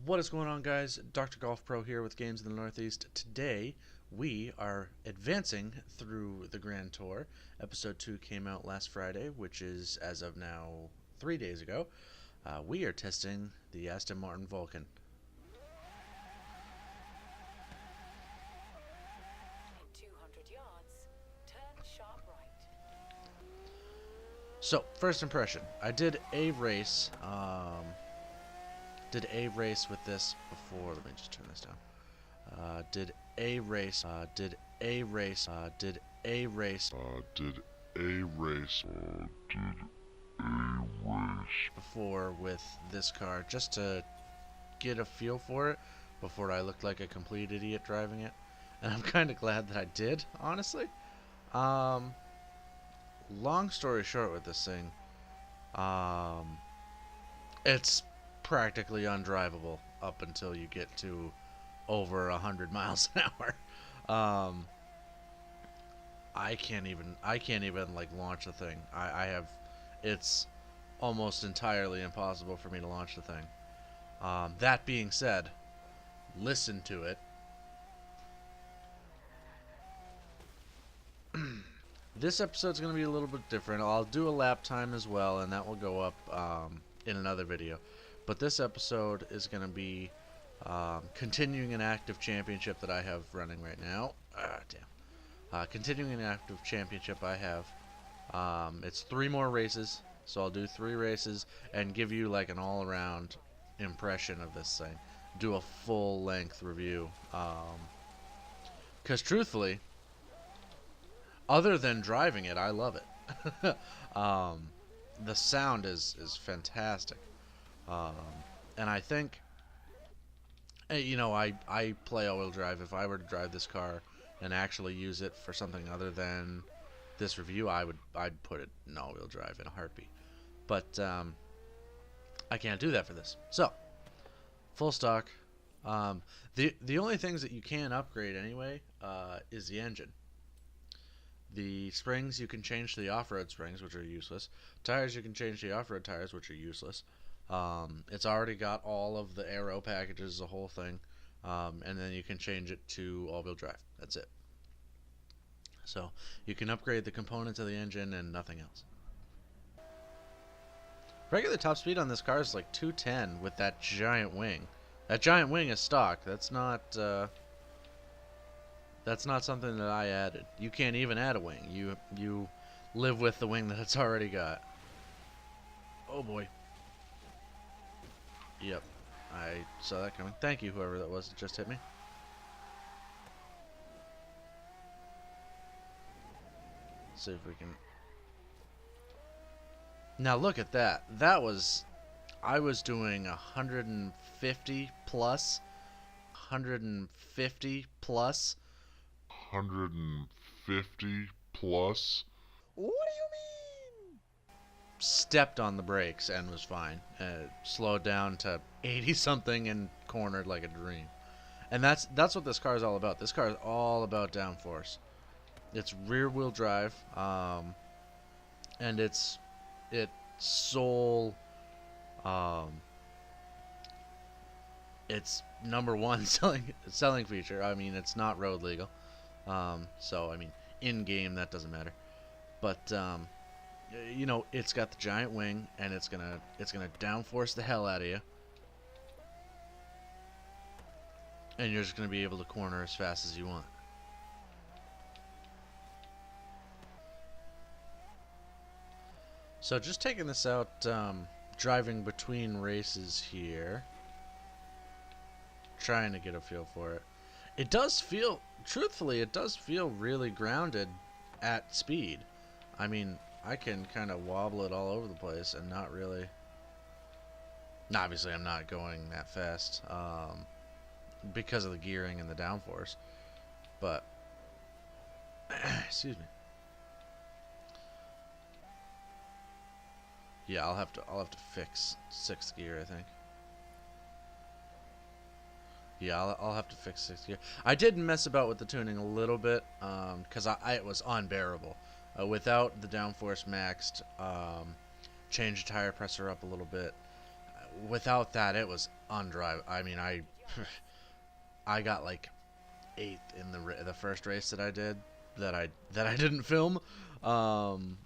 What is going on, guys? Dr. Golf Pro here with Games in the Northeast. Today, we are advancing through the Grand Tour. Episode 2 came out last Friday, which is, as of now, 3 days ago. We are testing the Aston Martin Vulcan. In 200 yards, turn sharp right. So, first impression. I did a race with this before. Let me just turn this down. Did a race before with this car just to get a feel for it before I looked like a complete idiot driving it, and I'm kind of glad that I did, honestly. Long story short with this thing, it's practically undrivable up until you get to over 100 miles an hour. I can't even like launch the thing. It's almost entirely impossible for me to launch the thing. That being said, listen to it. This episode's going to be a little bit different. I'll do a lap time as well, and that will go up in another video. But this episode is going to be continuing an active championship that I have running right now. Continuing an active championship I have. It's 3 more races, so I'll do 3 races and give you like an all-around impression of this thing. Do a full-length review. Because truthfully, other than driving it, I love it. The sound is fantastic. And I think, you know, I play all-wheel drive. If I were to drive this car and actually use it for something other than this review, I'd put it in all-wheel drive in a heartbeat. But I can't do that for this. So, full stock. The only things that you can upgrade anyway is the engine. The springs you can change to the off-road springs, which are useless. Tires you can change to the off-road tires, which are useless. It's already got all of the aero packages, the whole thing, and then you can change it to all-wheel drive. That's it. So you can upgrade the components of the engine and nothing else. Regular top speed on this car is like 210 with that giant wing. That giant wing is stock. That's not something that I added. You can't even add a wing. You live with the wing that it's already got. Oh boy. Yep, I saw that coming. Thank you, whoever that was that just hit me. Let's see if we can... Now look at that. I was doing 150 plus. 150 plus. 150 plus. What do you mean? Stepped on the brakes and was fine. Slowed down to 80 something and cornered like a dream. And that's what this car is all about. This car is all about downforce. It's rear wheel drive, and its sole, its #1 selling feature. I mean, it's not road legal, so I mean, in game that doesn't matter. But you know, it's got the giant wing, and it's gonna downforce the hell out of you, and you're just gonna be able to corner as fast as you want. So just taking this out, driving between races here, trying to get a feel for it. It does feel, truthfully, it does feel really grounded at speed. I mean, I can kind of wobble it all over the place and not really... Obviously, I'm not going that fast because of the gearing and the downforce. But, excuse me. Yeah, I'll have to fix 6th gear, I think. Yeah, I'll have to fix 6th gear. I did mess about with the tuning a little bit, because it was unbearable. Without the downforce maxed, change the tire pressure up a little bit. without that, it was undrive. I mean, I got like eighth in the first race that I did that I didn't film, and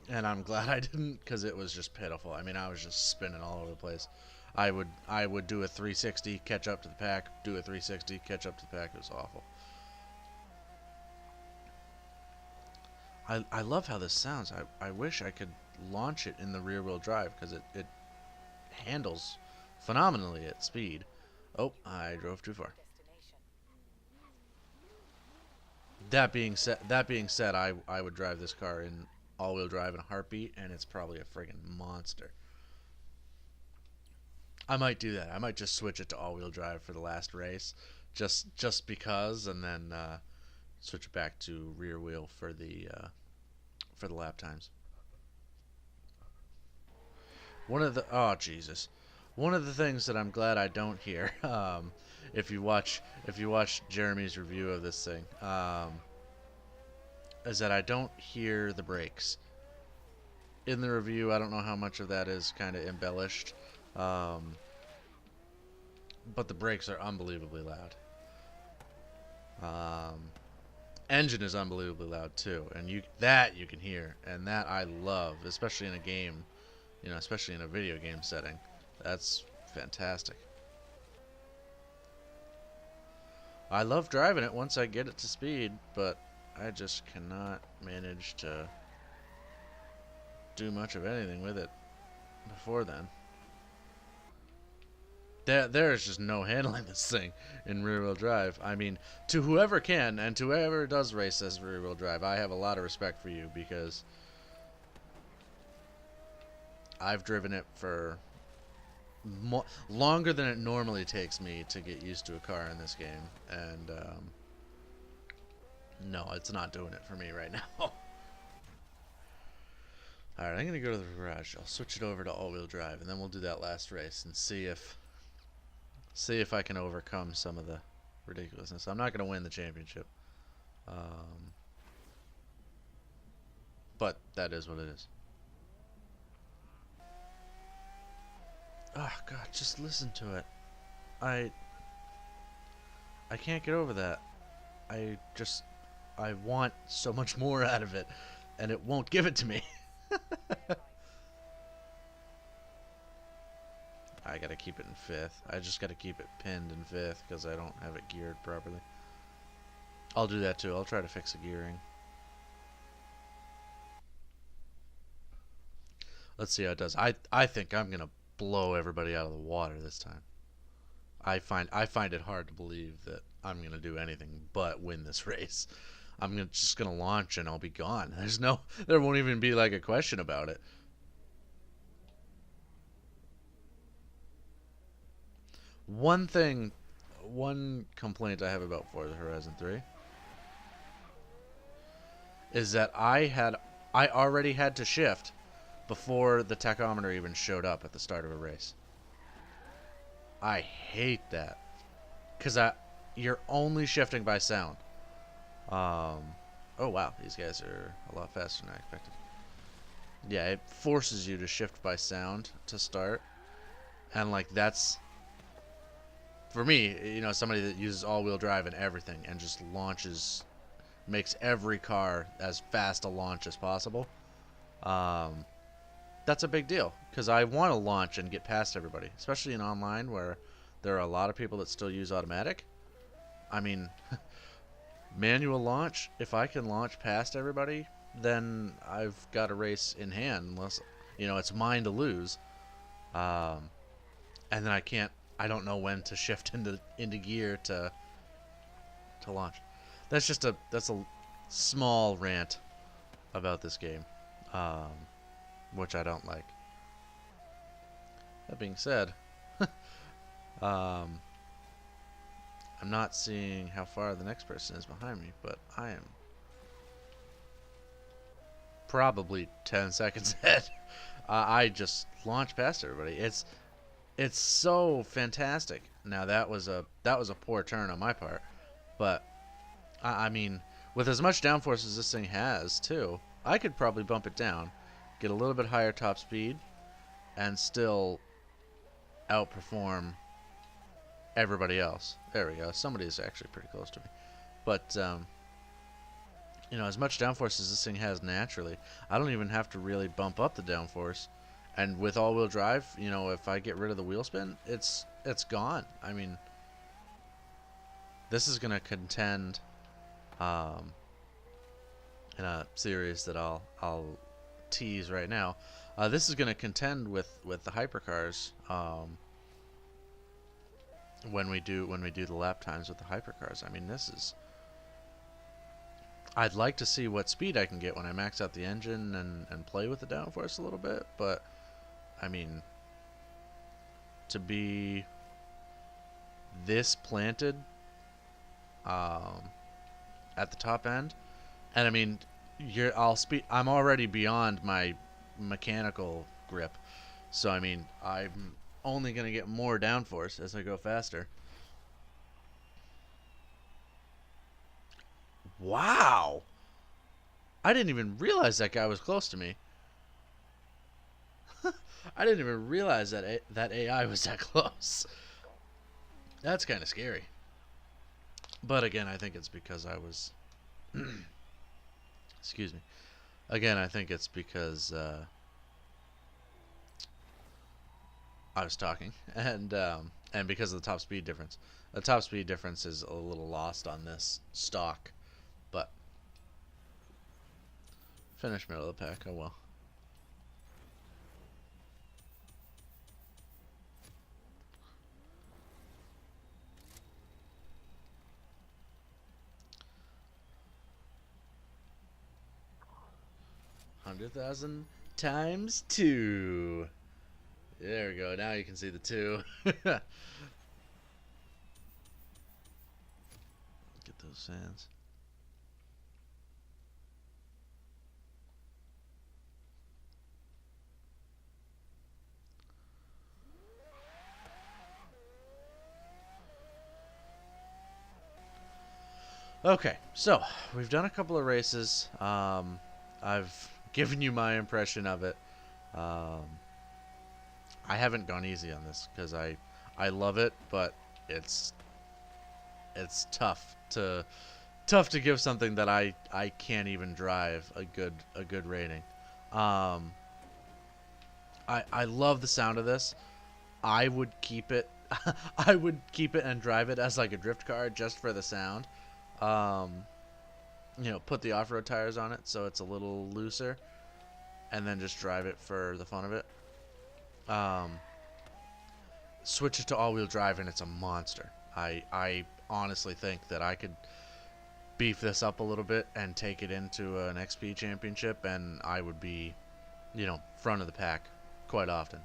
I'm glad I didn't because it was just pitiful. I mean, I was just spinning all over the place. I would do a 360, catch up to the pack, do a 360, catch up to the pack. It was awful. I love how this sounds. I wish I could launch it in the rear wheel drive because it handles phenomenally at speed. Oh, I drove too far. That being said, I would drive this car in all-wheel drive in a heartbeat, and it's probably a friggin' monster. I might do that. I might just switch it to all-wheel drive for the last race, just because, and then switch it back to rear wheel for the lap times. Oh Jesus, one of the things that I'm glad I don't hear, if you watch Jeremy's review of this thing, is that I don't hear the brakes in the review. I don't know how much of that is kind of embellished, but the brakes are unbelievably loud. Engine is unbelievably loud too, and you can hear, and that I love, especially in a game, especially in a video game setting. That's fantastic. I love driving it once I get it to speed, but I just cannot manage to do much of anything with it before then. There is just no handling this thing in rear-wheel drive. I mean, to whoever can, and to whoever does race as rear-wheel drive, I have a lot of respect for you, because I've driven it for longer than it normally takes me to get used to a car in this game, and no, it's not doing it for me right now. Alright, I'm going to go to the garage. I'll switch it over to all-wheel drive, and then we'll do that last race and see if I can overcome some of the ridiculousness. I'm not going to win the championship, but that is what it is. Oh God, just listen to it. I can't get over that. I want so much more out of it, and it won't give it to me. I gotta keep it in fifth. I just gotta keep it pinned in fifth because I don't have it geared properly. I'll do that too. I'll try to fix the gearing. Let's see how it does. I think I'm gonna blow everybody out of the water this time. I find it hard to believe that I'm gonna do anything but win this race. Just gonna launch and I'll be gone. There won't even be like a question about it. One complaint I have about Forza Horizon 3 is that I already had to shift before the tachometer even showed up at the start of a race. I hate that, because you're only shifting by sound. Oh wow, these guys are a lot faster than I expected. Yeah, it forces you to shift by sound to start, and like that's, for me, somebody that uses all-wheel drive and everything and just launches, makes every car as fast a launch as possible. That's a big deal, because I want to launch and get past everybody, especially in online where there are a lot of people that still use automatic. I mean, manual launch, if I can launch past everybody, then I've got a race in hand, unless, it's mine to lose. And then I don't know when to shift into gear to launch. That's a small rant about this game, which I don't like. That being said, I'm not seeing how far the next person is behind me, but I am probably 10 seconds ahead. I just launched past everybody. It's so fantastic. Now that was a poor turn on my part, but I mean, with as much downforce as this thing has too, I could probably bump it down, get a little bit higher top speed, and still outperform everybody else. There we go. Somebody is actually pretty close to me. But, you know, as much downforce as this thing has naturally, I don't even have to really bump up the downforce. And with all-wheel drive, you know, if I get rid of the wheel spin, it's gone. I mean, this is going to contend in a series that I'll tease right now. This is going to contend with the hypercars when we do the lap times with the hypercars. I mean, this is. I'd like to see what speed I can get when I max out the engine and play with the downforce a little bit, but I mean, to be this planted at the top end, and I mean, I'm already beyond my mechanical grip, so I mean, I'm only gonna get more downforce as I go faster. Wow! I didn't even realize that guy was close to me. I didn't even realize that that AI was that close. That's kind of scary. But again, I think it's because I was... Excuse me. Again, I think it's because I was talking, and because of the top speed difference. The top speed difference is a little lost on this stock, but finish middle of the pack. Oh well. $100,000 times 2. There we go. Now you can see the 2. Get those fans. Okay, so we've done a couple of races. I've given you my impression of it. I haven't gone easy on this because I love it, but it's tough to give something that I can't even drive a good rating. I love the sound of this. I would keep it. I would keep it and drive it as like a drift car just for the sound. You know, put the off-road tires on it so it's a little looser, and then just drive it for the fun of it. Switch it to all-wheel drive and it's a monster. I honestly think that I could beef this up a little bit and take it into an XP championship, and I would be, you know, front of the pack quite often.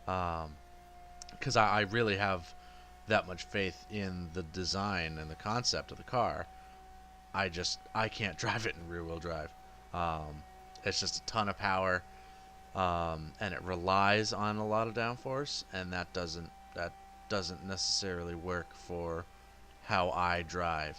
Because I really have that much faith in the design and the concept of the car. I can't drive it in rear-wheel drive. It's just a ton of power, and it relies on a lot of downforce, and that doesn't necessarily work for how I drive.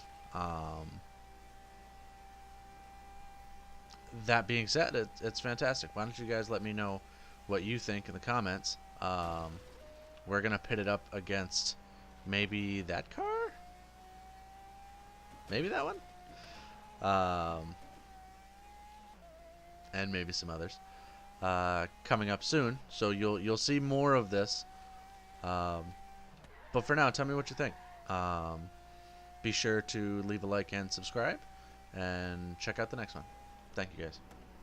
That being said, it's fantastic. Why don't you guys let me know what you think in the comments? We're gonna pit it up against maybe that car, maybe that one, and maybe some others coming up soon. So you'll see more of this. But for now, tell me what you think. Be sure to leave a like and subscribe, and check out the next one. Thank you, guys.